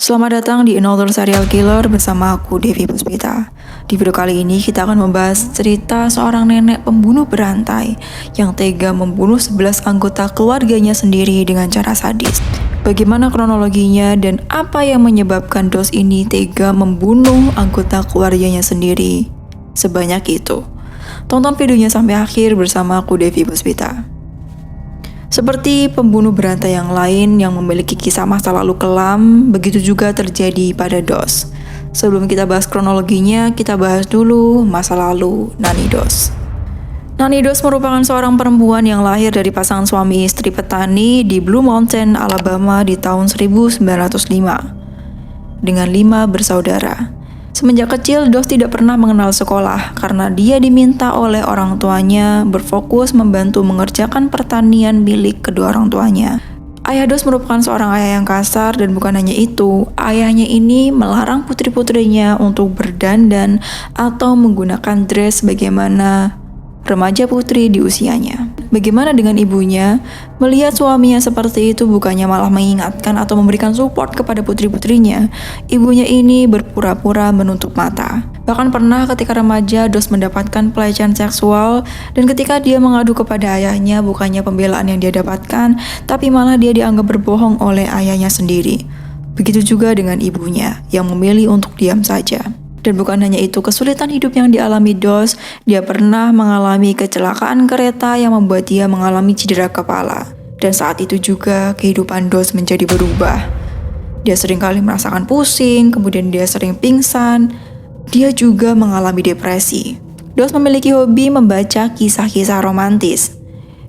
Selamat datang di Another Serial Killer bersama aku, Devi Puspita. Di video kali ini kita akan membahas cerita seorang nenek pembunuh berantai yang tega membunuh 11 anggota keluarganya sendiri dengan cara sadis. Bagaimana kronologinya dan apa yang menyebabkan Dos ini tega membunuh anggota keluarganya sendiri sebanyak itu? Tonton videonya sampai akhir bersama aku, Devi Puspita. Seperti pembunuh berantai yang lain yang memiliki kisah masa lalu kelam, begitu juga terjadi pada Dos. Sebelum kita bahas kronologinya, kita bahas dulu masa lalu Nani Dos. Nani Dos merupakan seorang perempuan yang lahir dari pasangan suami istri petani di Blue Mountain, Alabama di tahun 1905. Dengan 5 bersaudara. Semenjak kecil, Dos tidak pernah mengenal sekolah karena dia diminta oleh orang tuanya berfokus membantu mengerjakan pertanian milik kedua orang tuanya. Ayah Dos merupakan seorang ayah yang kasar dan bukan hanya itu, ayahnya ini melarang putri-putrinya untuk berdandan atau menggunakan dress bagaimana remaja putri di usianya. Bagaimana dengan ibunya? Melihat suaminya seperti itu bukannya malah mengingatkan atau memberikan support kepada putri-putrinya. Ibunya ini berpura-pura menutup mata. Bahkan pernah ketika remaja, Dos mendapatkan pelecehan seksual dan ketika dia mengadu kepada ayahnya, bukannya pembelaan yang dia dapatkan, tapi malah dia dianggap berbohong oleh ayahnya sendiri. Begitu juga dengan ibunya yang memilih untuk diam saja. Dan bukan hanya itu, kesulitan hidup yang dialami Dos, dia pernah mengalami kecelakaan kereta yang membuat dia mengalami cedera kepala. Dan saat itu juga kehidupan Dos menjadi berubah. Dia seringkali merasakan pusing, kemudian dia sering pingsan. Dia juga mengalami depresi. Dos memiliki hobi membaca kisah-kisah romantis.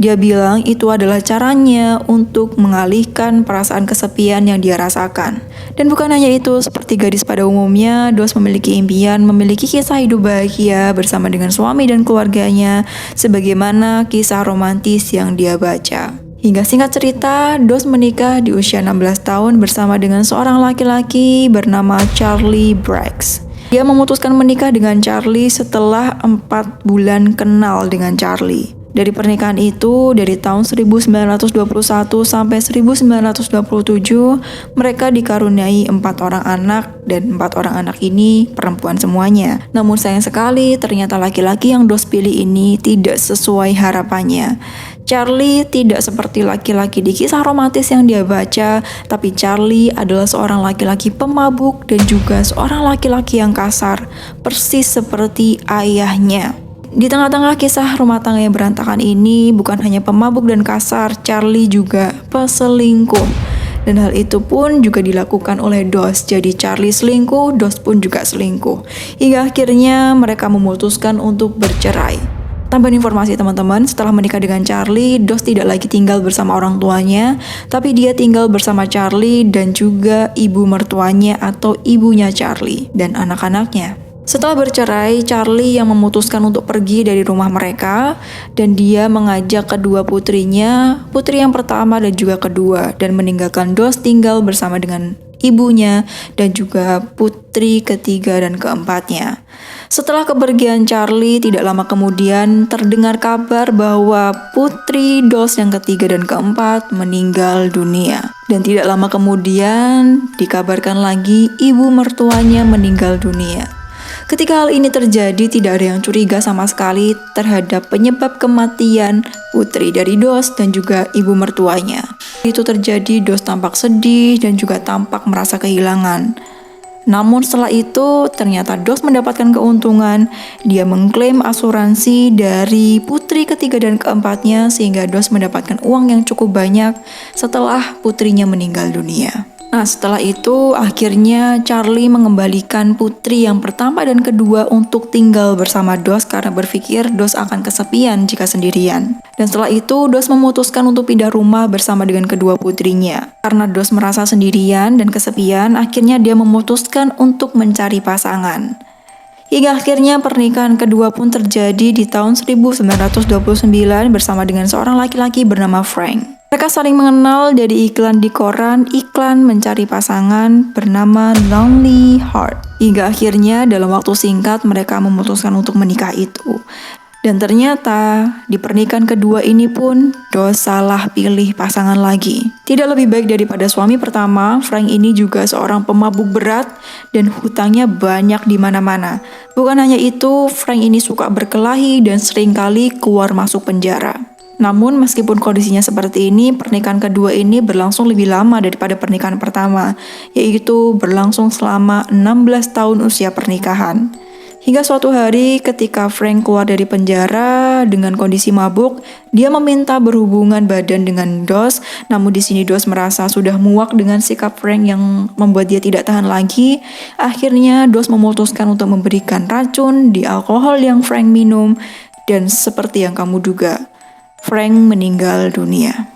Dia bilang itu adalah caranya untuk mengalihkan perasaan kesepian yang dia rasakan. Dan bukan hanya itu, seperti gadis pada umumnya, Dos memiliki impian memiliki kisah hidup bahagia bersama dengan suami dan keluarganya, sebagaimana kisah romantis yang dia baca. Hingga singkat cerita, Dos menikah di usia 16 tahun bersama dengan seorang laki-laki bernama Charlie Braggs. Dia memutuskan menikah dengan Charlie setelah 4 bulan kenal dengan Charlie. Dari pernikahan itu, dari tahun 1921 sampai 1927, mereka dikaruniai 4 orang anak, dan 4 orang anak ini perempuan semuanya. Namun sayang sekali, ternyata laki-laki yang Dos pilih ini tidak sesuai harapannya. Charlie tidak seperti laki-laki di kisah romantis yang dia baca, tapi Charlie adalah seorang laki-laki pemabuk dan juga seorang laki-laki yang kasar, persis seperti ayahnya. Di tengah-tengah kisah rumah tangga yang berantakan ini, bukan hanya pemabuk dan kasar, Charlie juga peselingkuh. Dan hal itu pun juga dilakukan oleh Dos. Jadi Charlie selingkuh, Dos pun juga selingkuh. Hingga akhirnya mereka memutuskan untuk bercerai. Tambahan informasi teman-teman, setelah menikah dengan Charlie, Dos tidak lagi tinggal bersama orang tuanya, tapi dia tinggal bersama Charlie dan juga ibu mertuanya atau ibunya Charlie dan anak-anaknya. Setelah bercerai, Charlie yang memutuskan untuk pergi dari rumah mereka dan dia mengajak kedua putrinya, putri yang pertama dan juga kedua, dan meninggalkan Dos tinggal bersama dengan ibunya dan juga putri ketiga dan keempatnya. Setelah kepergian Charlie, tidak lama kemudian terdengar kabar bahwa putri Dos yang ketiga dan keempat meninggal dunia. Dan tidak lama kemudian dikabarkan lagi ibu mertuanya meninggal dunia. Ketika hal ini terjadi, tidak ada yang curiga sama sekali terhadap penyebab kematian putri dari Dos dan juga ibu mertuanya. Itu terjadi, Dos tampak sedih dan juga tampak merasa kehilangan. Namun setelah itu, ternyata Dos mendapatkan keuntungan. Dia mengklaim asuransi dari putri ketiga dan keempatnya sehingga Dos mendapatkan uang yang cukup banyak setelah putrinya meninggal dunia. Nah, setelah itu akhirnya Charlie mengembalikan putri yang pertama dan kedua untuk tinggal bersama Dos karena berpikir Dos akan kesepian jika sendirian. Dan setelah itu Dos memutuskan untuk pindah rumah bersama dengan kedua putrinya. Karena Dos merasa sendirian dan kesepian, akhirnya dia memutuskan untuk mencari pasangan. Hingga akhirnya pernikahan kedua pun terjadi di tahun 1929 bersama dengan seorang laki-laki bernama Frank. Mereka saling mengenal dari iklan di koran, iklan mencari pasangan bernama Lonely Heart. Hingga akhirnya dalam waktu singkat mereka memutuskan untuk menikah itu. Dan ternyata di pernikahan kedua ini pun Dos salah pilih pasangan lagi. Tidak lebih baik daripada suami pertama, Frank ini juga seorang pemabuk berat dan hutangnya banyak di mana-mana. Bukan hanya itu, Frank ini suka berkelahi dan seringkali keluar masuk penjara. Namun meskipun kondisinya seperti ini, pernikahan kedua ini berlangsung lebih lama daripada pernikahan pertama, yaitu berlangsung selama 16 tahun usia pernikahan. Hingga suatu hari ketika Frank keluar dari penjara dengan kondisi mabuk, dia meminta berhubungan badan dengan Dos. Namun di sini Dos merasa sudah muak dengan sikap Frank yang membuat dia tidak tahan lagi. Akhirnya Dos memutuskan untuk memberikan racun di alkohol yang Frank minum, dan seperti yang kamu duga, Frank meninggal dunia.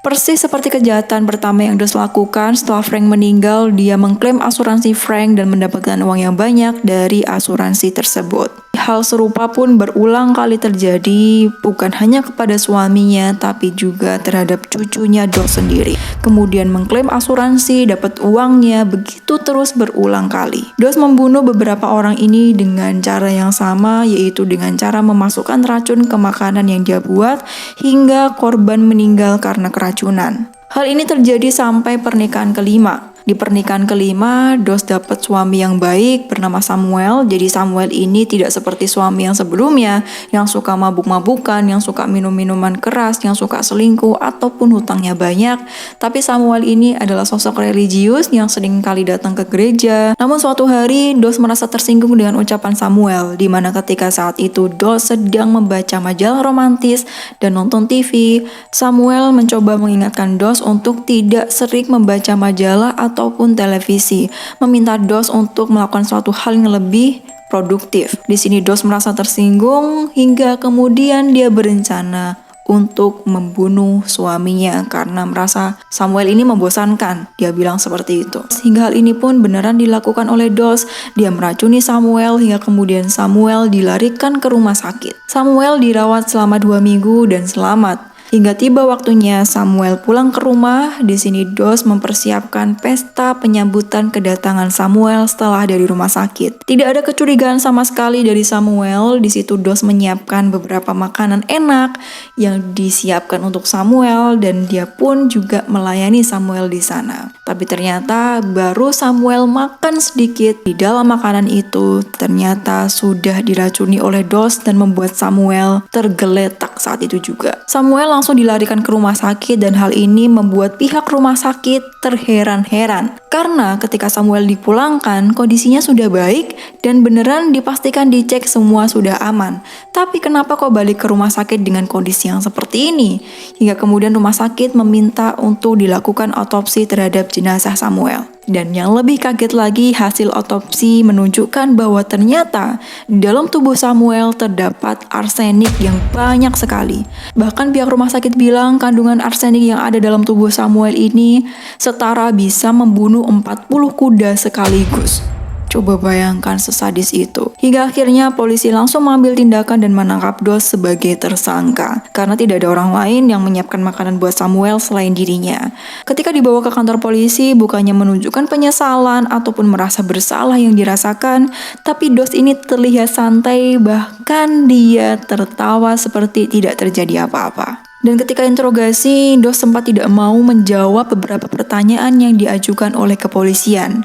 Persis seperti kejahatan pertama yang Dos lakukan, setelah Frank meninggal, dia mengklaim asuransi Frank dan mendapatkan uang yang banyak dari asuransi tersebut. Hal serupa pun berulang kali terjadi, bukan hanya kepada suaminya, tapi juga terhadap cucunya Dos sendiri. Kemudian mengklaim asuransi, dapat uangnya, begitu terus berulang kali. Dos membunuh beberapa orang ini dengan cara yang sama, yaitu dengan cara memasukkan racun ke makanan yang dia buat, hingga korban meninggal karena keracunan. Hal ini terjadi sampai pernikahan kelima. Di pernikahan kelima, Dos dapat suami yang baik bernama Samuel. Jadi Samuel ini tidak seperti suami yang sebelumnya, yang suka mabuk-mabukan, yang suka minum-minuman keras, yang suka selingkuh, ataupun hutangnya banyak. Tapi Samuel ini adalah sosok religius yang sering kali datang ke gereja. Namun suatu hari, Dos merasa tersinggung dengan ucapan Samuel, di mana ketika saat itu Dos sedang membaca majalah romantis dan nonton TV. Samuel mencoba mengingatkan Dos untuk tidak sering membaca majalah ataupun televisi, meminta Dos untuk melakukan suatu hal yang lebih produktif. Di sini Dos merasa tersinggung hingga kemudian dia berencana untuk membunuh suaminya karena merasa Samuel ini membosankan. Dia bilang seperti itu. Hingga hal ini pun beneran dilakukan oleh Dos. Dia meracuni Samuel hingga kemudian Samuel dilarikan ke rumah sakit. Samuel dirawat selama 2 minggu dan selamat. Hingga tiba waktunya Samuel pulang ke rumah. Di sini Dos mempersiapkan pesta penyambutan kedatangan Samuel setelah dari rumah sakit. Tidak ada kecurigaan sama sekali dari Samuel. Di situ Dos menyiapkan beberapa makanan enak yang disiapkan untuk Samuel dan dia pun juga melayani Samuel di sana. Tapi ternyata baru Samuel makan sedikit, di dalam makanan itu ternyata sudah diracuni oleh Dos dan membuat Samuel tergeletak saat itu juga. Samuel langsung dilarikan ke rumah sakit dan hal ini membuat pihak rumah sakit terheran-heran. Karena ketika Samuel dipulangkan, kondisinya sudah baik dan beneran dipastikan dicek semua sudah aman. Tapi kenapa kok balik ke rumah sakit dengan kondisi yang seperti ini? Hingga kemudian rumah sakit meminta untuk dilakukan otopsi terhadap jenazah Samuel. Dan yang lebih kaget lagi, hasil otopsi menunjukkan bahwa ternyata di dalam tubuh Samuel terdapat arsenik yang banyak sekali. Bahkan pihak rumah sakit bilang kandungan arsenik yang ada dalam tubuh Samuel ini setara bisa membunuh 40 kuda sekaligus. Coba bayangkan sesadis itu. Hingga akhirnya polisi langsung mengambil tindakan dan menangkap Dos sebagai tersangka. Karena tidak ada orang lain yang menyiapkan makanan buat Samuel selain dirinya. Ketika dibawa ke kantor polisi, bukannya menunjukkan penyesalan ataupun merasa bersalah yang dirasakan, tapi Dos ini terlihat santai, bahkan dia tertawa seperti tidak terjadi apa-apa. Dan ketika interogasi, Dos sempat tidak mau menjawab beberapa pertanyaan yang diajukan oleh kepolisian.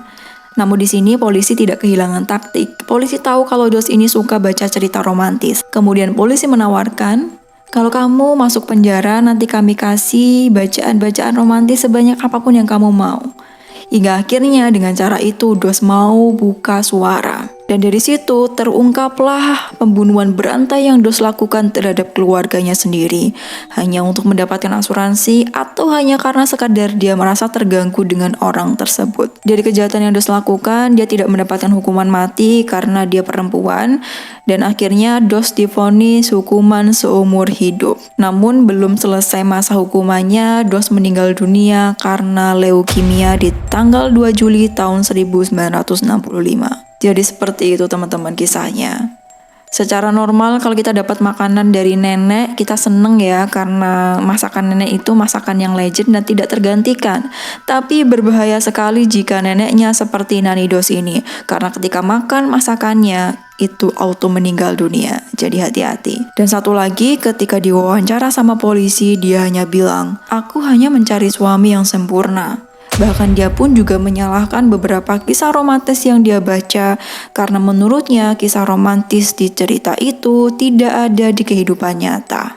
Namun di sini polisi tidak kehilangan taktik. Polisi tahu kalau Dos ini suka baca cerita romantis. Kemudian polisi menawarkan, kalau kamu masuk penjara nanti kami kasih bacaan-bacaan romantis sebanyak apapun yang kamu mau. Hingga akhirnya dengan cara itu Dos mau buka suara. Dan dari situ terungkaplah pembunuhan berantai yang Dos lakukan terhadap keluarganya sendiri. Hanya untuk mendapatkan asuransi atau hanya karena sekadar dia merasa terganggu dengan orang tersebut. Dari kejahatan yang Dos lakukan, dia tidak mendapatkan hukuman mati karena dia perempuan. Dan akhirnya Dos divonis hukuman seumur hidup. Namun belum selesai masa hukumannya, Dos meninggal dunia karena leukemia di tanggal 2 Juli tahun 1965. Jadi seperti itu teman-teman kisahnya. Secara normal kalau kita dapat makanan dari nenek, kita seneng ya karena masakan nenek itu masakan yang legend dan tidak tergantikan. Tapi berbahaya sekali jika neneknya seperti Nani Dos ini. Karena ketika makan masakannya, itu auto meninggal dunia. Jadi hati-hati. Dan satu lagi, ketika diwawancara sama polisi, dia hanya bilang, "Aku hanya mencari suami yang sempurna." Bahkan dia pun juga menyalahkan beberapa kisah romantis yang dia baca karena menurutnya kisah romantis di cerita itu tidak ada di kehidupan nyata.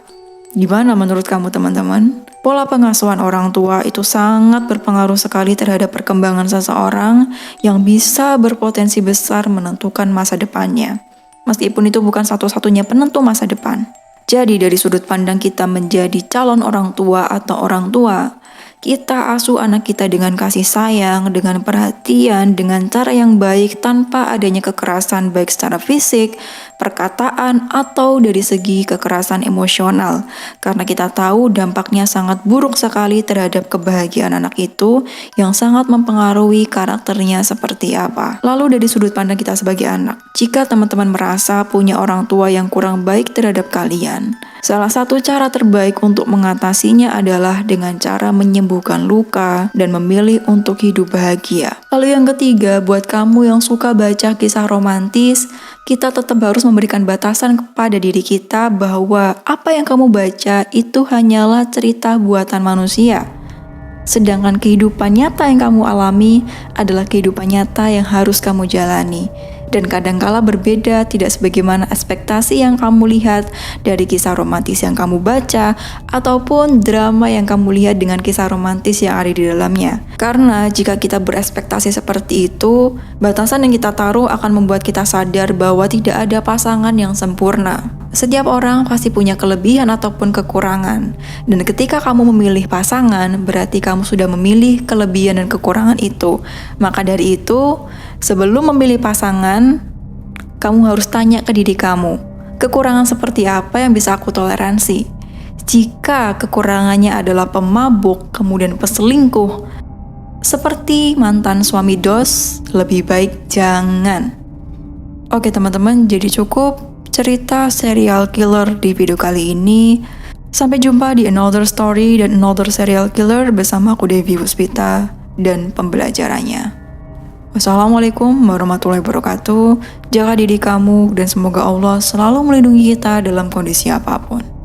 Gimana menurut kamu teman-teman? Pola pengasuhan orang tua itu sangat berpengaruh sekali terhadap perkembangan seseorang yang bisa berpotensi besar menentukan masa depannya. Meskipun itu bukan satu-satunya penentu masa depan. Jadi dari sudut pandang kita menjadi calon orang tua atau orang tua, kita asuh anak kita dengan kasih sayang, dengan perhatian, dengan cara yang baik tanpa adanya kekerasan baik secara fisik, perkataan, atau dari segi kekerasan emosional. Karena kita tahu dampaknya sangat buruk sekali terhadap kebahagiaan anak itu yang sangat mempengaruhi karakternya seperti apa. Lalu dari sudut pandang kita sebagai anak, jika teman-teman merasa punya orang tua yang kurang baik terhadap kalian, salah satu cara terbaik untuk mengatasinya adalah dengan cara menyembuhkan luka dan memilih untuk hidup bahagia. Lalu yang ketiga, buat kamu yang suka baca kisah romantis, kita tetap harus memberikan batasan kepada diri kita bahwa apa yang kamu baca itu hanyalah cerita buatan manusia. Sedangkan kehidupan nyata yang kamu alami adalah kehidupan nyata yang harus kamu jalani. Dan kadangkala berbeda tidak sebagaimana ekspektasi yang kamu lihat dari kisah romantis yang kamu baca ataupun drama yang kamu lihat dengan kisah romantis yang ada di dalamnya. Karena jika kita berekspektasi seperti itu, batasan yang kita taruh akan membuat kita sadar bahwa tidak ada pasangan yang sempurna. Setiap orang pasti punya kelebihan ataupun kekurangan. Dan ketika kamu memilih pasangan, berarti kamu sudah memilih kelebihan dan kekurangan itu. Maka dari itu, sebelum memilih pasangan, kamu harus tanya ke diri kamu, kekurangan seperti apa yang bisa aku toleransi? Jika kekurangannya adalah pemabuk, kemudian peselingkuh, seperti mantan suami dos, lebih baik jangan. Oke teman-teman, jadi cukup cerita serial killer di video kali ini. Sampai jumpa di another story dan another serial killer bersama aku Devi Puspita dan pembelajarannya. Wassalamualaikum warahmatullahi wabarakatuh. Jaga diri kamu dan semoga Allah selalu melindungi kita dalam kondisi apapun.